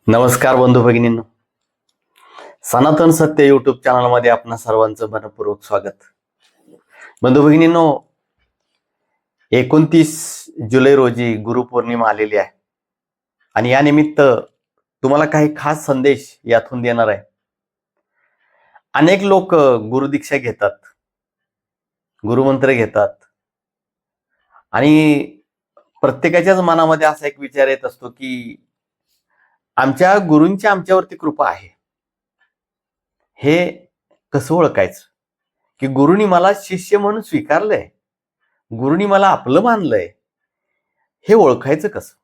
नमस्कार बंधू भगिनींनो, सनातन सत्य युट्यूब चॅनलमध्ये आपणा सर्वांचं मनपूर्वक स्वागत. बंधू भगिनींनो, 29 जुलै रोजी गुरुपौर्णिमा आलेली आहे आणि या निमित्त तुम्हाला काही खास संदेश यातून देणार आहे. अनेक लोक गुरुदीक्षा घेतात, गुरुमंत्र घेतात आणि प्रत्येकाच्याच मनामध्ये असा एक विचार येत असतो की आमच्या गुरूंची आमच्यावरती कृपा आहे. हे कसं ओळखायचं की गुरुनी मला शिष्य म्हणून स्वीकारलंय, गुरुनी मला आपलं मानलंय, हे ओळखायचं कसं?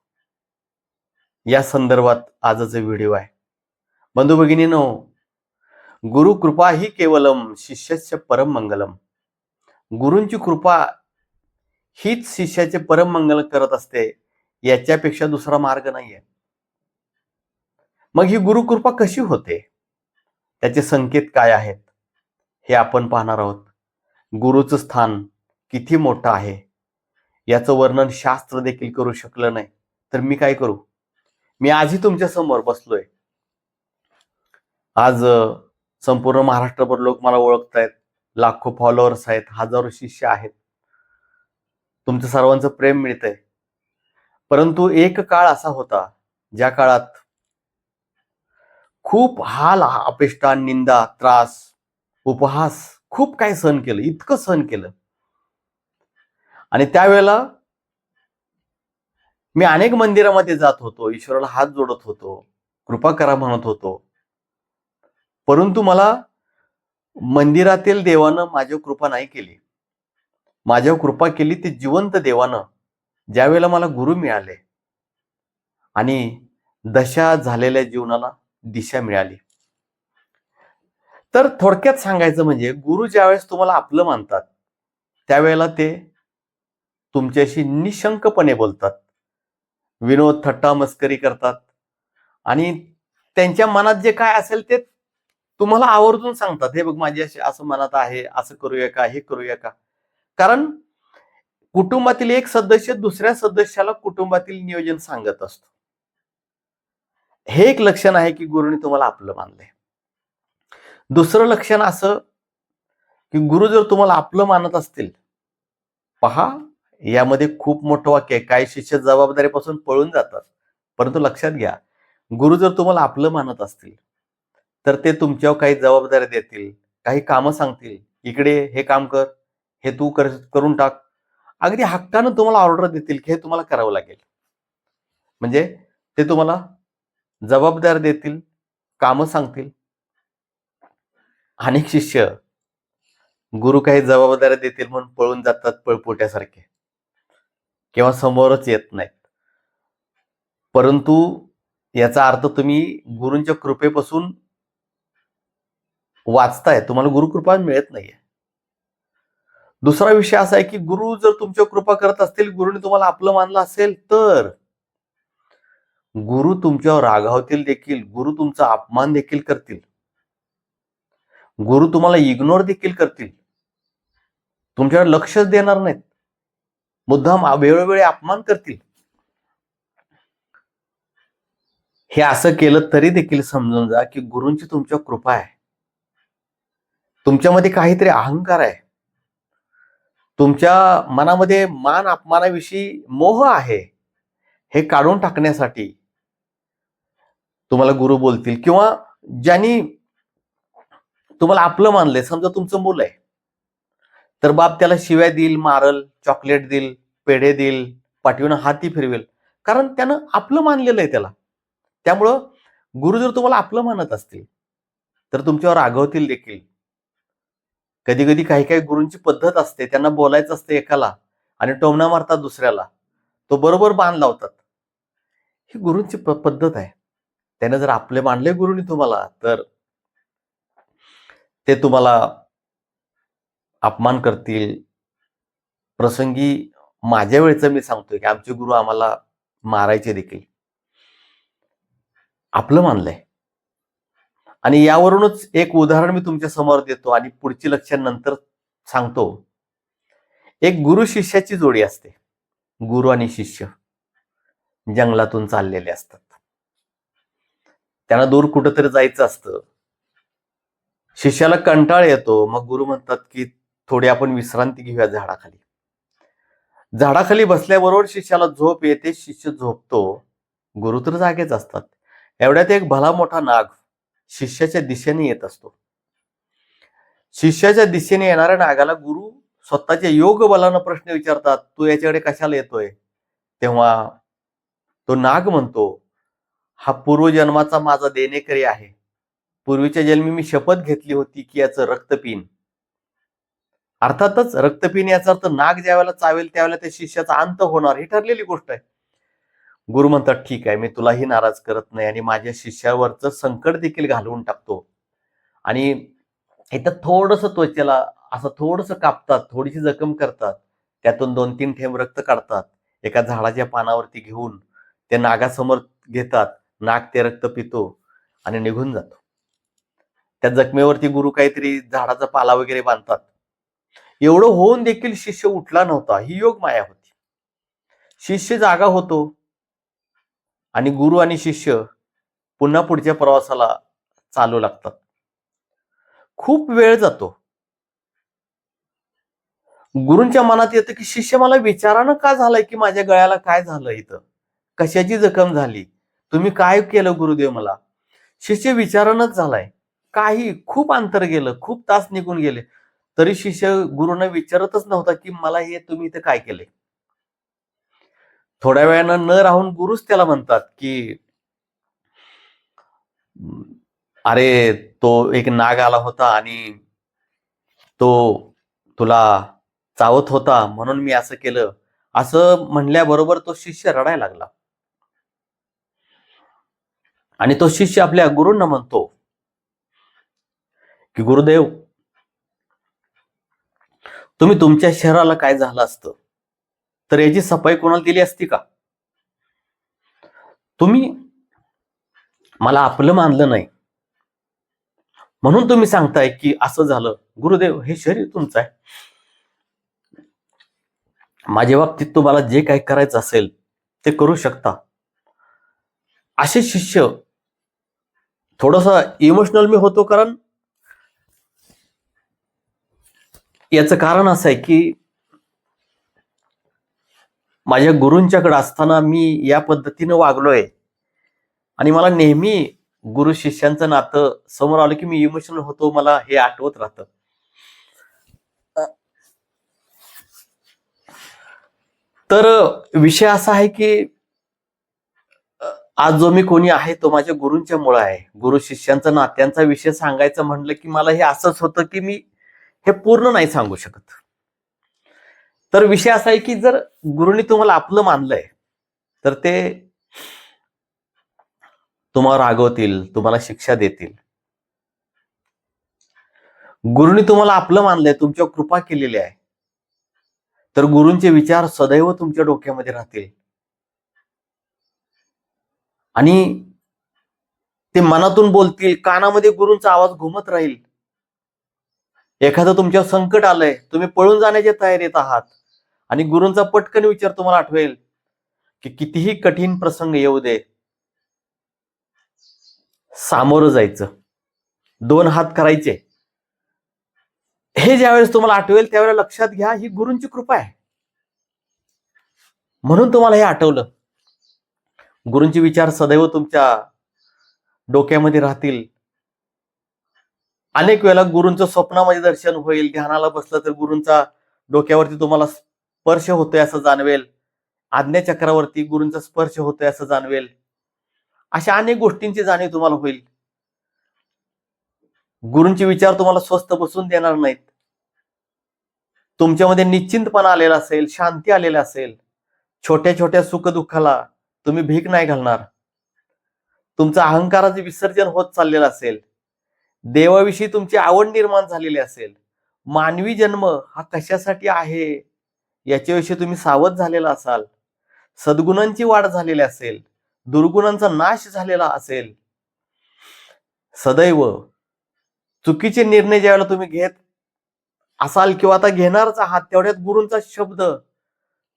या संदर्भात आजचा व्हिडिओ आहे. बंधू भगिनींनो, गुरु कृपा ही केवलम शिष्यस्य परम मंगलम. गुरूंची कृपा हीच शिष्याचे परम मंगल करत असते, याच्यापेक्षा दुसरा मार्ग नाहीये. मग ही गुरुकृपा कशी होते, त्याचे संकेत काय आहेत, हे आपण पाहणार आहोत. गुरुचं स्थान किती मोठं आहे याचं वर्णन शास्त्र देखील करू शकलं नाही, तर मी काय करू? मी आजही तुमच्या समोर बसलोय. आज संपूर्ण महाराष्ट्रभर लोक मला ओळखतायत, लाखो फॉलोअर्स आहेत, हजारो शिष्य आहेत, तुमचं सर्वांचं प्रेम मिळतंय. परंतु एक काळ असा होता ज्या काळात खूप हाल, अपेष्टा, निंदा, त्रास, उपहास खूप काय सहन केलं, इतकं सहन केलं. आणि त्यावेळेला मी अनेक मंदिरामध्ये जात होतो, ईश्वराला हात जोडत होतो, कृपा करा म्हणत होतो. परंतु मला मंदिरातील देवानं माझ्यावर कृपा नाही केली. माझ्यावर कृपा केली ते जिवंत देवानं, ज्यावेळेला मला गुरु मिळाले आणि दशा झालेल्या जीवनाला दिशा मिळाली. तर थोडक्यात सांगायचं म्हणजे गुरु ज्यावेळेस तुम्हाला आपलं मानतात, त्यावेळेला ते तुमच्याशी निशंकपणे बोलतात, विनोद, थट्टा, मस्करी करतात आणि त्यांच्या मनात जे काय असेल ते तुम्हाला आवर्जून सांगतात. हे बघ, माझी असं मनात आहे, असं करूया का, हे करूया का. कारण कुटुंबातील एक सदस्य दुसऱ्या सदस्याला कुटुंबातील नियोजन सांगत असतो. हे एक लक्षण आहे की गुरुने तुम्हाला आपलं मानलंय. दुसरं लक्षण असं की गुरु जर तुम्हाला आपलं मानत असतील, पहा, यामध्ये खूप मोठं वाक्य आहे. काही शिष्य जबाबदारीपासून पळून जातात, परंतु लक्षात घ्या, गुरु जर तुम्हाला आपलं मानत असतील तर ते तुमच्यावर काही जबाबदारी देतील, काही कामं सांगतील. इकडे हे काम कर, हे तू करून टाक. अगदी हक्कानं तुम्हाला ऑर्डर देतील की हे तुम्हाला करावं लागेल. म्हणजे ते तुम्हाला जबाबदार देतील, कामं सांगतील. अनेक शिष्य गुरु काही जबाबदाऱ्या देतील म्हणून पळून जातात पळपुट्यासारखे, किंवा समोरच येत नाहीत. परंतु याचा अर्थ तुम्ही गुरूंच्या कृपेपासून वाचताय, तुम्हाला गुरुकृपा मिळत नाहीये. दुसरा विषय असा आहे की गुरु जर तुमच्यावर कृपा करत असतील, गुरुने तुम्हाला आपलं मानलं असेल, तर गुरु तुमच्यावर रागावतील देखील, गुरु तुमचा अपमान देखील करतील, गुरु तुम्हाला इग्नोर देखील करतील, तुमच्यावर लक्षच देणार नाहीत, मुद्दाम वेळोवेळी अपमान करतील. हे असं केलं तरी देखील समजून जा की गुरूंची तुमच्यावर कृपा आहे. तुमच्यामध्ये काहीतरी अहंकार आहे, तुमच्या मनामध्ये मान अपमानाविषयी मोह आहे, हे काढून टाकण्यासाठी तुम्हाला गुरु बोलतील. किंवा ज्यांनी तुम्हाला आपलं मानलंय, समजा तुमचं मूल आहे, तर बाप त्याला शिव्या देईल, मारल, चॉकलेट देईल, पेढे देईल, पाठीवरून हाती फिरवेल, कारण त्यानं आपलं मानलेलं आहे त्याला. त्यामुळं गुरु जर तुम्हाला आपलं मानत असतील तर तुमच्यावर रागवतील देखील. कधी कधी काही काही गुरूंची पद्धत असते, त्यांना बोलायचं असतं एकाला आणि टोमणा मारतात दुसऱ्याला, तो बरोबर बाण लावतात. ही गुरूंची पद्धत आहे. त्याने जर आपले मानले गुरुनी तुम्हाला, तर ते तुम्हाला अपमान करतील. प्रसंगी माझ्या वेळेचं मी सांगतोय की आमचे गुरु आम्हाला मारायचे देखील, आपलं मानलंय. आणि यावरूनच एक उदाहरण मी तुमच्या समोर देतो आणि पुढची लक्षण नंतर सांगतो. एक गुरु शिष्याची जोडी असते. गुरु आणि शिष्य जंगलातून चाललेले असतात. त्यांना दूर कुठंतरी जायचं असतं. शिष्याला कंटाळ येतो. मग गुरु म्हणतात की थोडी आपण विश्रांती घेऊया झाडाखाली. झाडाखाली बसल्याबरोबर शिष्याला झोप येते. शिष्य झोपतो. गुरु तर जागेच असतात. एवढ्यात एक भला मोठा नाग शिष्याच्या दिशेने येत असतो. शिष्याच्या दिशेने येणाऱ्या नागाला गुरु स्वतःच्या योग बलानं प्रश्न विचारतात, तू याच्याकडे कशाला येतोय? तेव्हा तो नाग म्हणतो, हा पूर्वजन्माचा माझा देणेकरी आहे. पूर्वीच्या जन्मी मी शपथ घेतली होती की याचं रक्त पिईन. अर्थातच रक्त पिणे याचा अर्थ नाग ज्यावेळेला चावेल त्यावेळेला त्या शिष्याचा अंत होणार, ही ठरलेली गोष्ट आहे. गुरु म्हणतात, ठीक आहे, मी तुलाही नाराज करत नाही आणि माझ्या शिष्यावरचं संकट देखील घालवून टाकतो. आणि इथं थोडंसं त्वचेला असं थोडंसं कापतात, थोडीशी जखम करतात, त्यातून 2-3 थेंब रक्त काढतात, एका झाडाच्या पानावरती घेऊन ते नागासमोर घेतात. नाग ते रक्त पितो आणि निघून जातो. त्या जखमेवरती गुरु काहीतरी झाडाचा पाला वगैरे बांधतात. एवढं होऊन देखील शिष्य उठला नव्हता. ही योग माया होती. शिष्य जागा होतो आणि गुरु आणि शिष्य पुन्हा पुढच्या प्रवासाला चालू लागतात. खूप वेळ जातो. गुरूंच्या मनात येतं की शिष्य मला विचारानं का झालंय की माझ्या गळ्याला काय झालं, इथं कशाची जखम झाली, तुम्ही काय केलं गुरुदेव मला? शिष्य विचारणच झालाय. काही खूप अंतर गेलं, खूप तास निघून गेले, तरी शिष्य गुरुंना विचारतच नव्हता की मला हे तुम्ही इथं काय केले. थोड्या वेळानं न राहून गुरुच त्याला म्हणतात की अरे, तो एक नाग आला होता आणि तो तुला चावत होता म्हणून मी असं केलं. असं म्हणल्याबरोबर तो शिष्य रडायला लागला. आणि तो शिष्य आपल्या गुरूंना म्हणतो की गुरुदेव, तुम्ही तुमच्या शहराला काय झालं असतं तर याची सफाई कोणाला दिली असती का? तुम्ही मला आपलं मानलं नाही म्हणून तुम्ही सांगताय की असं झालं. गुरुदेव, हे शरीर तुमचं आहे. माझ्या बाबतीत तुम्हाला जे काही करायचं असेल ते करू शकता. असे शिष्य थोडासा इमोशनल मी होतो, कारण याचं कारण असं आहे की माझ्या गुरूंच्याकडे असताना मी या पद्धतीनं वागलोय आणि मला नेहमी गुरु शिष्यांचं नातं समोर आलं की मी इमोशनल होतो. मला हे आठवत राहतं. तर विषय असा आहे की आज जो मी कोणी आहे तो माझ्या गुरूंच्या मुळे आहे. गुरु शिष्यांचा नात्यांचा विषय सांगायचं म्हणलं की मला हे असंच होतं की मी हे पूर्ण नाही सांगू शकत. तर विषय असा आहे की जर गुरुनी तुम्हाला आपलं मानलंय तर ते तुम्हाला रागवतील, तुम्हाला शिक्षा देतील. गुरुनी तुम्हाला आपलं मानलंय, तुमच्यावर कृपा केलेली आहे, तर गुरूंचे विचार सदैव तुमच्या डोक्यामध्ये राहतील आणि ते मनातून बोलतील. कानामध्ये गुरूंचा आवाज घुमत राहील. एखादं तुमच्यावर संकट आलंय, तुम्ही पळून जाण्याच्या तयारीत आहात आणि गुरूंचा पटकन विचार तुम्हाला आठवेल की कितीही कठीण प्रसंग येऊ दे, सामोरं जायचं, 2 हात करायचे. हे ज्यावेळेस तुम्हाला आठवेल त्यावेळेला लक्षात घ्या, ही गुरूंची कृपा आहे म्हणून तुम्हाला हे आठवलं. गुरूंचे विचार सदैव तुमच्या डोक्यामध्ये राहतील. अनेक वेळेला गुरूंचं स्वप्नामध्ये दर्शन होईल. ध्यानाला बसलं तर गुरूंचा डोक्यावरती तुम्हाला स्पर्श होतोय असं जाणवेल. आज्ञाचक्रावरती गुरूंचा स्पर्श होतोय असं जाणवेल. अशा अनेक गोष्टींची जाणीव तुम्हाला होईल. गुरूंचे विचार तुम्हाला स्वस्थ बसून देणार नाहीत. तुमच्यामध्ये निश्चिंतपणा आलेला असेल, शांती आलेला असेल. छोट्या छोट्या सुखदुःखाला तुम्ही भीक नाही घालणार. तुमचं अहंकाराचे विसर्जन होत चाललेलं असेल. देवाविषयी तुमची आवड निर्माण झालेली असेल. मानवी जन्म हा कशासाठी आहे याच्याविषयी तुम्ही सावध झालेला असाल. सद्गुणांची वाढ झालेली असेल, दुर्गुणांचा नाश झालेला असेल. सदैव चुकीचे निर्णय ज्यावेळेला तुम्ही घेत असाल किंवा आता घेणारच आहात, तेवढ्यात गुरूंचा शब्द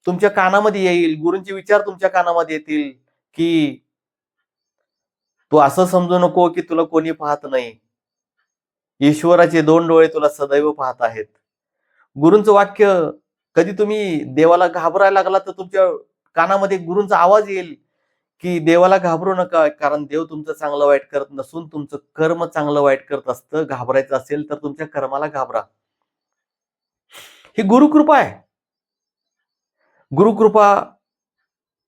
तुमच्या कानामध्ये येईल. गुरूंचे विचार तुमच्या कानामध्ये येतील की तू असं समजू नको की तुला कोणी पाहत नाही. ईश्वराचे 2 डोळे तुला सदैव पाहत आहेत. गुरूंचं वाक्य, कधी तुम्ही देवाला घाबरायला लागला तर तुमच्या कानामध्ये गुरूंचा आवाज येईल की देवाला घाबरू नका, कारण देव तुमचं चांगलं वाईट करत नसून तुमचं कर्म चांगलं वाईट करत असतं. घाबरायचं असेल तर तुमच्या कर्माला घाबरा. ही गुरुकृपा आहे. गुरुकृपा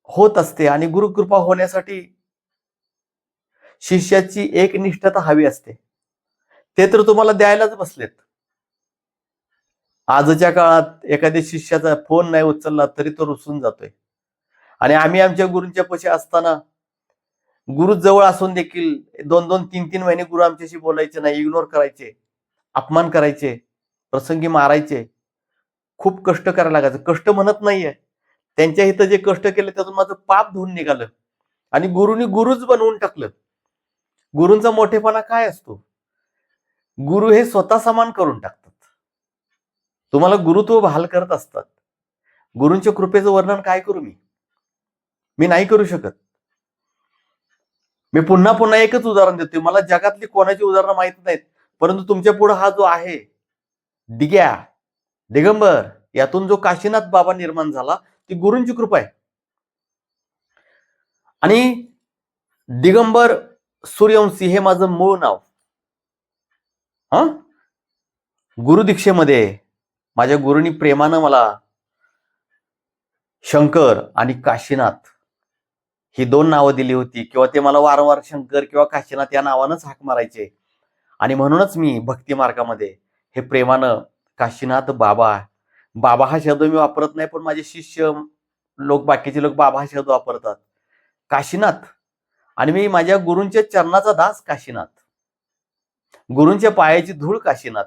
होत असते आणि गुरुकृपा होण्यासाठी शिष्याची एकनिष्ठता हवी असते. ते तर तुम्हाला द्यायलाच बसलेत. आजच्या काळात एखाद्या शिष्याचा फोन नाही उचलला तरी तो रुसून जातोय. आणि आम्ही आमच्या गुरूंच्या पाशी असताना गुरु जवळ असून देखील 2-2, 3-3 महिने गुरु आमच्याशी बोलायचे नाही, इग्नोर करायचे, अपमान करायचे, प्रसंगी मारायचे. खूप कष्ट करायला लागायचं. कष्ट म्हणत नाहीये, त्यांच्या इथं जे कष्ट केले त्यातून माझं पाप धुवून निघालं आणि गुरुनी गुरुच बनवून टाकलं. गुरूंचा मोठेपणा काय असतो? गुरु हे स्वतः समान करून टाकतात. तुम्हाला गुरुत्व बहाल करत असतात. गुरूंच्या कृपेचं वर्णन काय करू मी नाही करू शकत. मी पुन्हा पुन्हा एकच उदाहरण देतोय. मला जगातली कोणाची उदाहरणं माहित नाहीत, परंतु तुमच्या पुढे हा जो आहे दिग्या, दिगंबर, यातून जो काशीनाथ बाबा निर्माण झाला ती गुरूंची कृपा आहे. आणि दिगंबर सूर्यवंशी हे माझं मूळ नाव. गुरुदीक्षेमध्ये माझ्या गुरुनी प्रेमानं मला शंकर आणि काशीनाथ ही 2 नावं दिली होती, किंवा ते मला वारंवार शंकर किंवा काशीनाथ या नावानंच हाक मारायचे. आणि म्हणूनच मी भक्ती मार्गामध्ये हे प्रेमानं काशीनाथ बाबा, बाबा हा शब्द मी वापरत नाही, पण माझे शिष्य लोक, बाकीचे लोक बाबा हा शब्द वापरतात. काशीनाथ. आणि मी माझ्या गुरूंच्या चरणाचा दास काशीनाथ, गुरूंच्या पायाची धूळ काशीनाथ.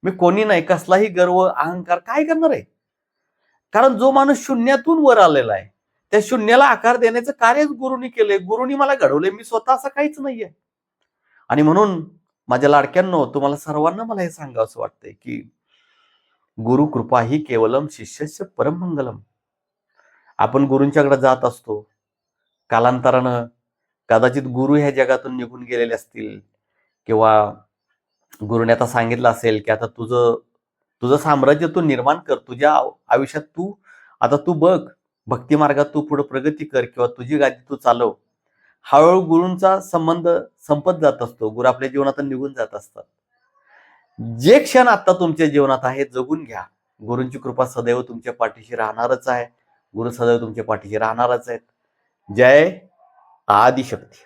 मी कोणी नाही, कसलाही गर्व अहंकार काय करणार आहे? कारण जो माणूस शून्यातून वर आलेला आहे त्या शून्याला आकार देण्याचं कार्यच गुरुनी केलंय. गुरुनी मला घडवलंय, मी स्वतः असं काहीच नाहीये. आणि म्हणून माझ्या लाडक्यांनो, तुम्हाला सर्वांना मला हे सांगावंसं वाटतंय की गुरु कृपा ही केवलम शिष्यस्य परम मंगलम. आपण गुरूंच्याकडे जात असतो. कालांतरानं कदाचित गुरु ह्या जगातून निघून गेलेले असतील, किंवा गुरुने आता सांगितलं असेल की आता तुझं साम्राज्य तू निर्माण कर, तुझ्या आयुष्यात तू बघ, भक्ती मार्गात तू पुढे प्रगती कर, किंवा तुझी गादी तू चालव. हळूहळू गुरूंचा संबंध संपत जात असतो. गुरु आपल्या जीवनातून निघून जात असतात. जे क्षण आता तुमच्या जीवनात आहे जगून घ्या. गुरूंची कृपा सदैव तुमच्या पाठीशी राहणारच आहे. गुरु सदैव तुमच्या पाठीशी राहणारच आहेत. जय आदिशक्ती.